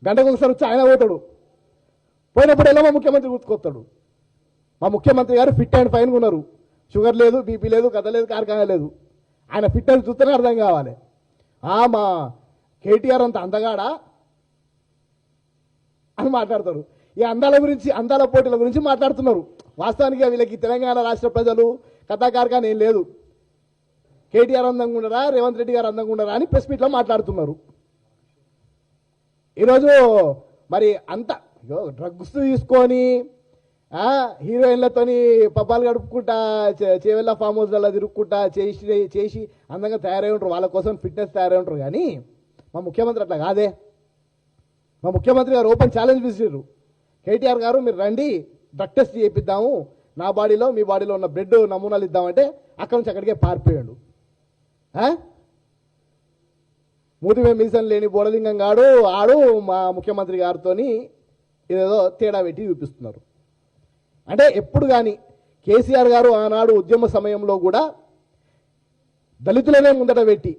గంటకు ఒకసారి వచ్చి ఆయన పోతాడు. పోయినప్పుడు ఎలా మా ముఖ్యమంత్రి గుర్తుకొస్తాడు. మా ముఖ్యమంత్రి గారు ఫిట్ అండ్ ఫైన్గా ఉన్నారు. షుగర్ లేదు, బీపీ లేదు, కథ లేదు, కార్ఖానా లేదు. ఆయన ఫిట్ అని చూస్తేనే అర్థం కావాలి. మా కేటీఆర్ అంత అందగాడా అని మాట్లాడతారు. ఈ అందాల గురించి, అందాల పోటీల గురించి మాట్లాడుతున్నారు. వాస్తవానికి వీళ్ళకి తెలంగాణ రాష్ట్ర ప్రజలు కథా కార్ఖానా ఏం లేదు. కేటీఆర్ అందంగా ఉండరా, రేవంత్ రెడ్డి గారు అందంగా ఉండరా అని ప్రెస్ మీట్లో మాట్లాడుతున్నారు. ఈరోజు మరి అంత డ్రగ్స్ తీసుకొని హీరోయిన్లతోని పబ్బాలు గడుపుకుంటా, చేవెళ్ళ ఫామ్ హౌస్లలో తిరుగుకుంటా చేసి అందంగా తయారై ఉంటారు. వాళ్ళ కోసం ఫిట్నెస్ తయారై ఉంటారు. కానీ మా ముఖ్యమంత్రి అట్లా కాదే. మా ముఖ్యమంత్రి గారు ఓపెన్ ఛాలెంజ్ విసిరారు. కేటీఆర్ గారు మీరు రండి, డ్రగ్ టెస్ట్ చేయిద్దాము, నా బాడీలో మీ బాడీలో ఉన్న బ్లడ్ నమూనాలు ఇద్దామంటే అక్కడి నుంచి అక్కడికే పారిపోయాడు. మూతిమే మీసం లేని బోడలింగం గాడు ఆడు మా ముఖ్యమంత్రి గారితో ఇదేదో తేడా పెట్టి చూపిస్తున్నారు. అంటే ఎప్పుడు కానీ కేసీఆర్ గారు ఆనాడు ఉద్యమ సమయంలో కూడా దళితులనే ముందట పెట్టి